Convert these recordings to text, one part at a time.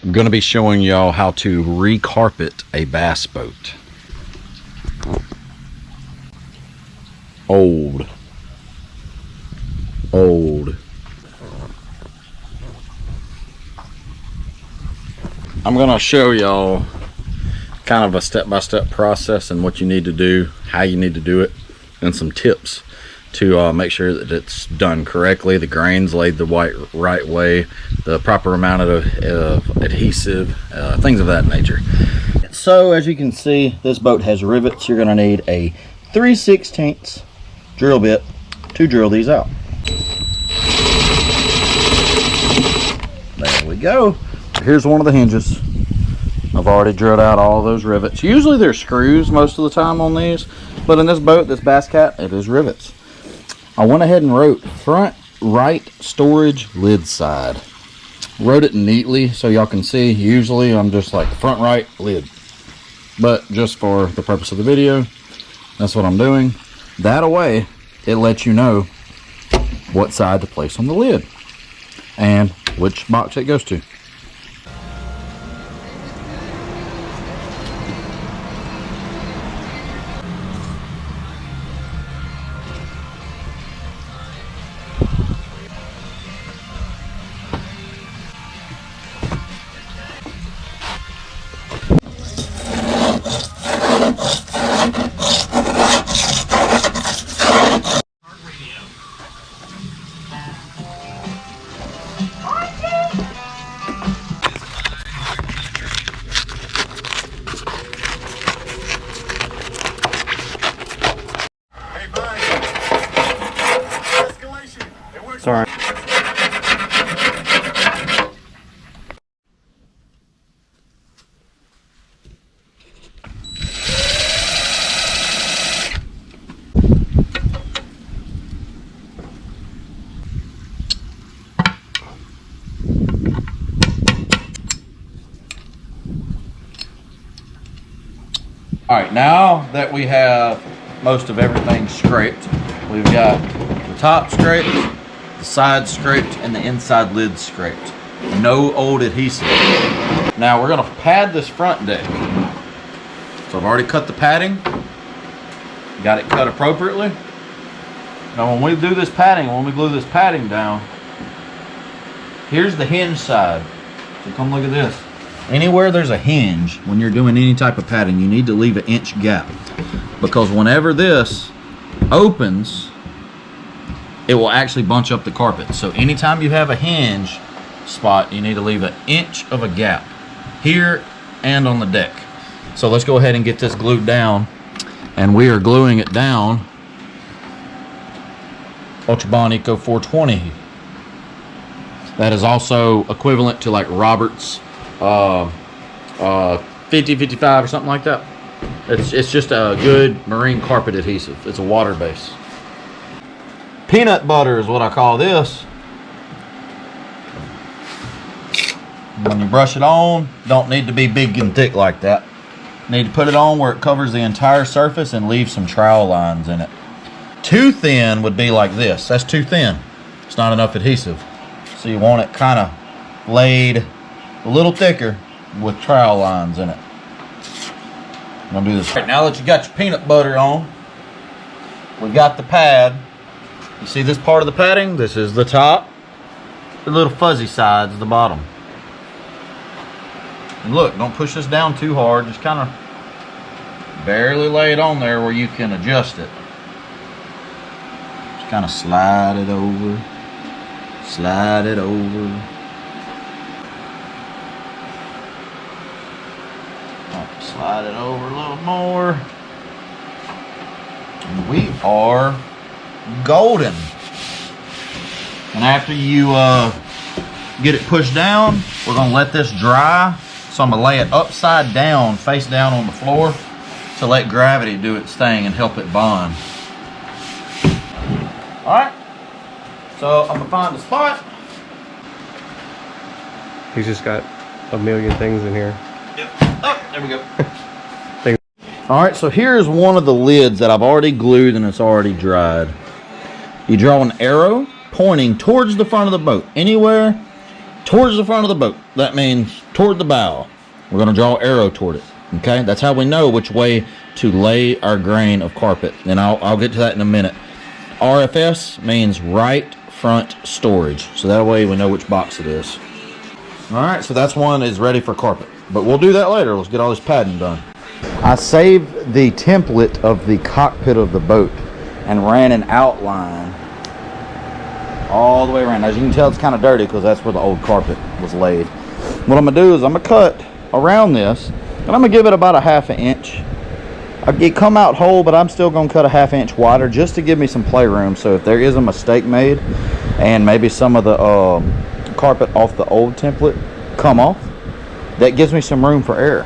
I'm going to be showing y'all how to recarpet a bass boat. Old. I'm going to show y'all kind of a step-by-step process and what you need to do, how you need to do it, and some tips to make sure that it's done correctly, the grains laid the right way, the proper amount of adhesive, things of that nature. So as you can see, this boat has rivets. You're going to need a 3/16 drill bit to drill these out. There we go. Here's one of the hinges. I've already drilled out all those rivets. Usually they're screws most of the time on these, but in this boat, this Bass Cat, it is rivets. I went ahead and wrote front right storage lid side. Wrote it neatly so y'all can see. Usually I'm just like front right lid, but just for the purpose of the video, that's what I'm doing. That way it lets you know what side to place on the lid and which box it goes to. Sorry. All right, now that we have most of everything scraped, we've got the top scraped, the side scraped, and the inside lid scraped. No old adhesive. Now we're gonna pad this front deck. So I've already cut the padding, got it cut appropriately. Now when we do this padding, when we glue this padding down, here's the hinge side. So come look at this. Anywhere there's a hinge, when you're doing any type of padding, you need to leave an inch gap, because whenever this opens, it will actually bunch up the carpet. So anytime you have a hinge spot, you need to leave an inch of a gap here and on the deck. So let's go ahead and get this glued down, and we are gluing it down Ultra Bond Eco 420. That is also equivalent to like Robert's 50-55 or something like that. It's just a good marine carpet adhesive. It's a water base. Peanut butter is what I call this. When you brush it on, don't need to be big and thick like that. Need to put it on where it covers the entire surface and leave some trowel lines in it. Too thin would be like this. That's too thin. It's not enough adhesive. So you want it kind of laid a little thicker with trowel lines in it. I'm gonna do this. All right, now that you got your peanut butter on, we got the pad. You see this part of the padding? This is the top. The little fuzzy side's the bottom. And look, don't push this down too hard. Just kind of barely lay it on there where you can adjust it. Just kind of slide it over. Slide it over. Slide it over a little more. And we are golden. And after you get it pushed down, we're gonna let this dry. So I'm gonna lay it upside down, face down on the floor, to let gravity do its thing and help it bond. All right, so I'm gonna find a spot. He's just got a million things in here. Yep. Oh, there we go. All right, so here's one of the lids that I've already glued and it's already dried. You draw an arrow pointing towards the front of the boat. Anywhere towards the front of the boat. That means toward the bow. We're going to draw an arrow toward it. Okay, that's how we know which way to lay our grain of carpet. And I'll get to that in a minute. RFS means right front storage. So that way we know which box it is. All right, so that's one is ready for carpet. But we'll do that later. Let's get all this padding done. I saved the template of the cockpit of the boat and ran an outline all the way around. As you can tell, it's kind of dirty because that's where the old carpet was laid. What I'm going to do is I'm going to cut around this, and I'm going to give it about a 1/2 inch. It come out whole, but I'm still going to cut a 1/2 inch wider just to give me some playroom. So if there is a mistake made and maybe some of the carpet off the old template come off, that gives me some room for error.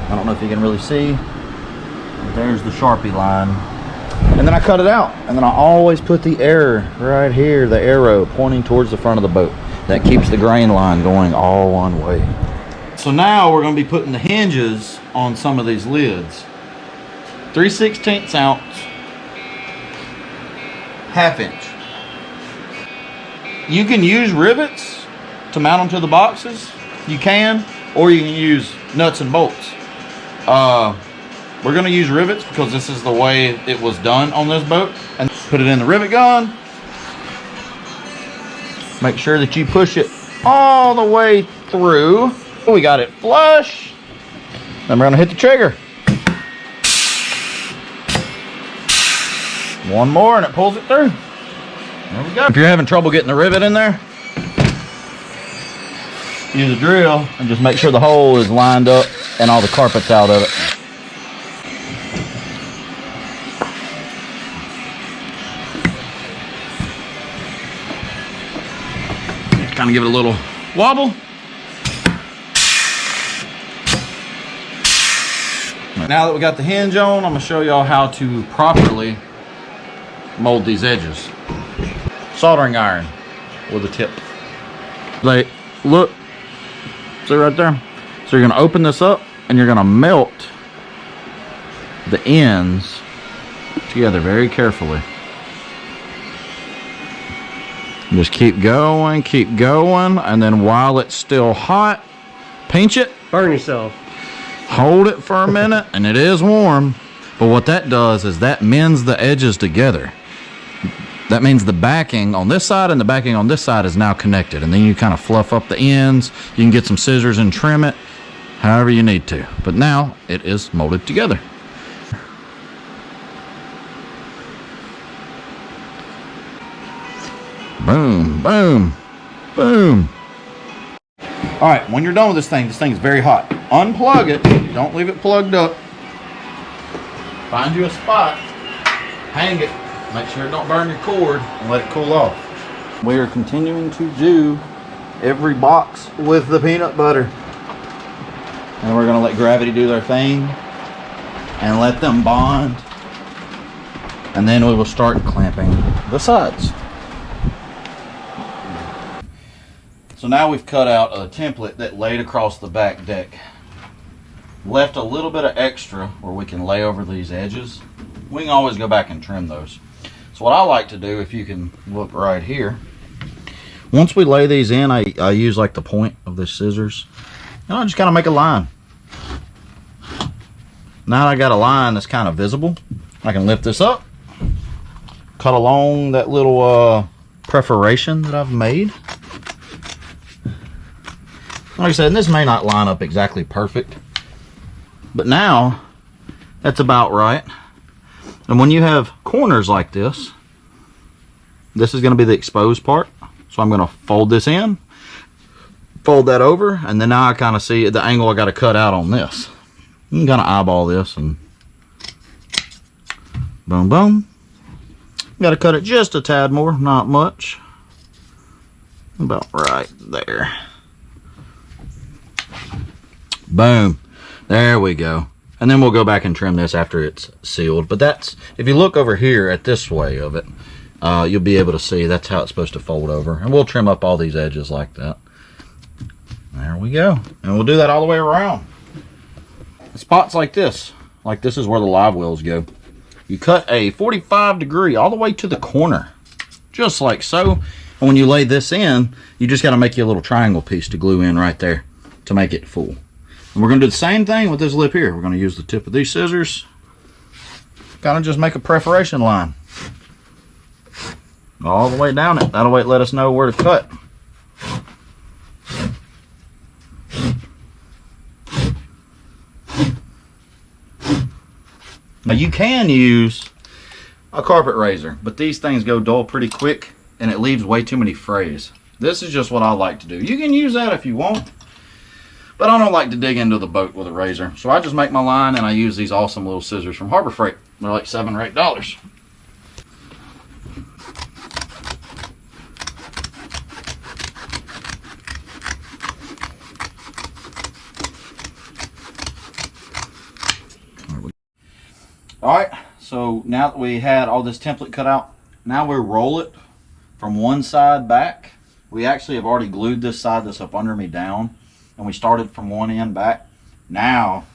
I don't know if you can really see. There's the Sharpie line. And then I cut it out. And then I always put the arrow right here, the arrow pointing towards the front of the boat. That keeps the grain line going all one way. So now we're going to be putting the hinges on some of these lids. 3/16 ounce, 1/2 inch. You can use rivets to mount them to the boxes. You can, or you can use nuts and bolts. We're going to use rivets because this is the way it was done on this boat. And put it in the rivet gun. Make sure that you push it all the way through. We got it flush. Then we're going to hit the trigger. One more and it pulls it through. There we go. If you're having trouble getting the rivet in there, use a drill and just make sure the hole is lined up and all the carpet's out of it. Kind of give it a little wobble. Now that we got the hinge on, I'm going to show y'all how to properly mold these edges. Soldering iron with a tip. Like, look, see right there? So you're going to open this up and you're going to melt the ends together very carefully. Just keep going, and then while it's still hot, pinch it. Burn yourself. Hold it for a minute, and it is warm. But what that does is that mends the edges together. That means the backing on this side and the backing on this side is now connected. And then you kind of fluff up the ends. You can get some scissors and trim it however you need to. But now it is molded together. Boom, boom, boom. All right, when you're done with this thing is very hot. Unplug it, don't leave it plugged up. Find you a spot, hang it, make sure it don't burn your cord, and let it cool off. We are continuing to do every box with the peanut butter. And we're gonna let gravity do their thing and let them bond. And then we will start clamping the sides. So now we've cut out a template that laid across the back deck. Left a little bit of extra where we can lay over these edges. We can always go back and trim those. So what I like to do, if you can look right here, once we lay these in, I use like the point of the scissors. And I just kind of make a line. Now that I got a line that's kind of visible, I can lift this up, cut along that little perforation that I've made. Like I said, this may not line up exactly perfect, but now that's about right. And when you have corners like this, this is going to be the exposed part. So I'm going to fold this in, fold that over, and then now I kind of see the angle I got to cut out on this. You can kind of eyeball this and boom, boom. Got to cut it just a tad more, not much. About right there. Boom. There we go. And then we'll go back and trim this after it's sealed. But that's, if you look over here at this way of it, you'll be able to see that's how it's supposed to fold over. And we'll trim up all these edges like that. There we go. And we'll do that all the way around. Spots like this is where the live wells go. You cut a 45 degree all the way to the corner, just like so. And when you lay this in, you just got to make you a little triangle piece to glue in right there to make it full. And we're going to do the same thing with this lip here. We're going to use the tip of these scissors. Kind of just make a perforation line all the way down it. That'll let us know where to cut. Now you can use a carpet razor, but these things go dull pretty quick and it leaves way too many frays. This is just what I like to do. You can use that if you want, but I don't like to dig into the boat with a razor. So I just make my line and I use these awesome little scissors from Harbor Freight. They're like $7 or $8. Alright, so now that we had all this template cut out, now we roll it from one side back. We actually have already glued this side that's up under me down, and we started from one end back. Now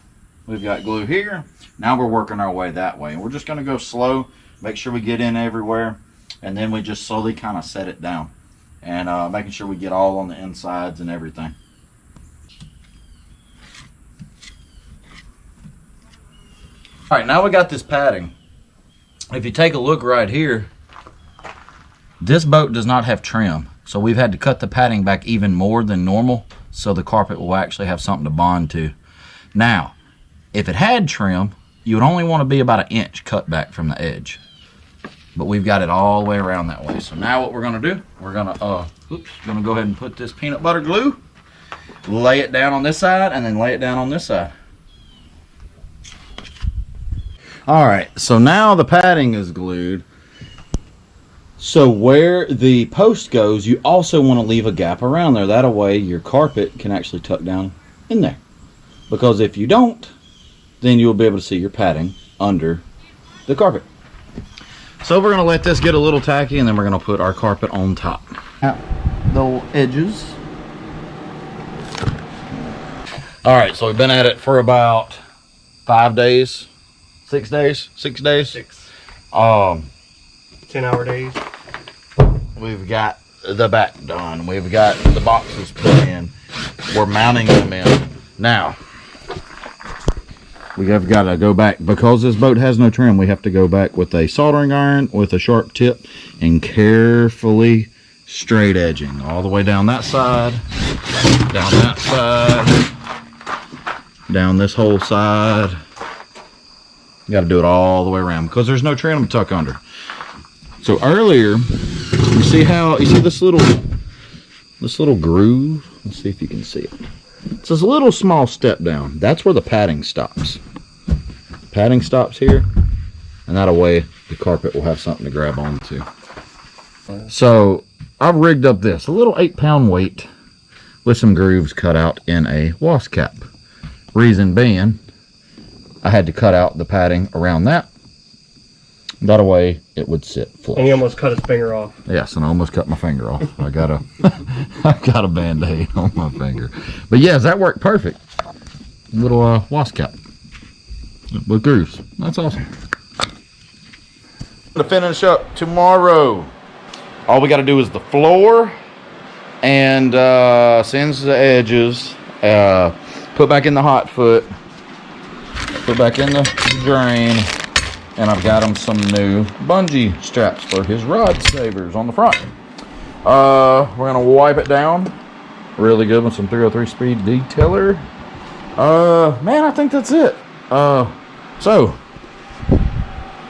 we've got glue here. Now we're working our way that way. And we're just going to go slow, make sure we get in everywhere, and then we just slowly kind of set it down. And making sure we get all on the insides and everything. All right, now we got this padding. If you take a look right here, this boat does not have trim. So we've had to cut the padding back even more than normal so the carpet will actually have something to bond to. Now, if it had trim, you would only want to be about 1 inch cut back from the edge. But we've got it all the way around that way. So now what we're going to do, we're going to go ahead and put this peanut butter glue, lay it down on this side, and then lay it down on this side. All right, so now the padding is glued. So where the post goes, you also want to leave a gap around there. That way your carpet can actually tuck down in there. Because if you don't, then you'll be able to see your padding under the carpet. So we're going to let this get a little tacky, and then we're going to put our carpet on top. Now, the edges. All right, so we've been at it for about 5 days. 6 days? 6 days? 6. 10-hour days. We've got the back done. We've got the boxes put in. We're mounting them in. Now, we have got to go back. Because this boat has no trim, we have to go back with a soldering iron with a sharp tip and carefully straight edging. All the way down that side, down that side, down this whole side. You got to do it all the way around because there's no trim to tuck under. So earlier, you see this little groove? Let's see if you can see it. It's this little small step down. That's where the padding stops. Padding stops here, and that way the carpet will have something to grab onto. So I've rigged up this, a little 8-pound weight with some grooves cut out in a wasp cap. Reason being, I had to cut out the padding around that. That way it would sit flush. And he almost cut his finger off. Yes, and I almost cut my finger off. I got a Band-Aid on my finger. But yes, that worked perfect. Little wasp cap with grooves. That's awesome. To finish up tomorrow, all we got to do is the floor and singe the edges, put back in the hot foot, put back in the drain, and I've got him some new bungee straps for his rod savers on the front. We're gonna wipe it down really good with some 303 speed detailer. Man, I think that's it. So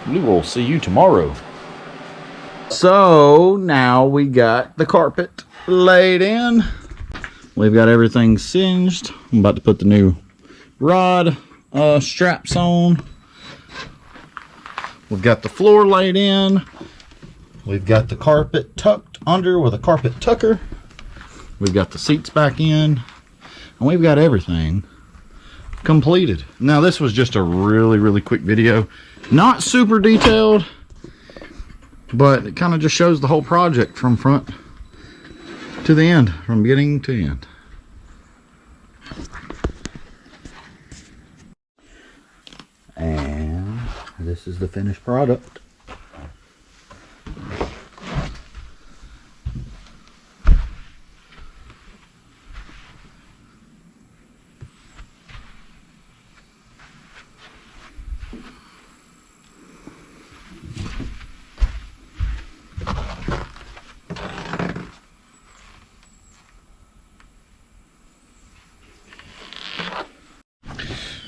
we will see you tomorrow. So now we got the carpet laid in. We've got everything singed. I'm about to put the new rod straps on. We've got the floor laid in. We've got the carpet tucked under with a carpet tucker. We've got the seats back in. And we've got everything completed. Now this was just a really quick video. Not super detailed, but it kind of just shows the whole project from front to the end, from beginning to end. And this is the finished product.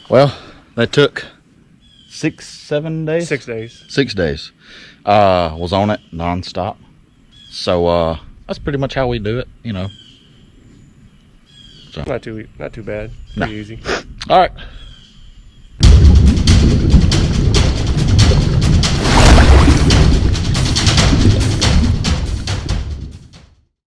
Well, that took 6-7 days. 6 days. 6 days. Was on it nonstop. So that's pretty much how we do it, you know. So Not too bad. No. Pretty easy. all right.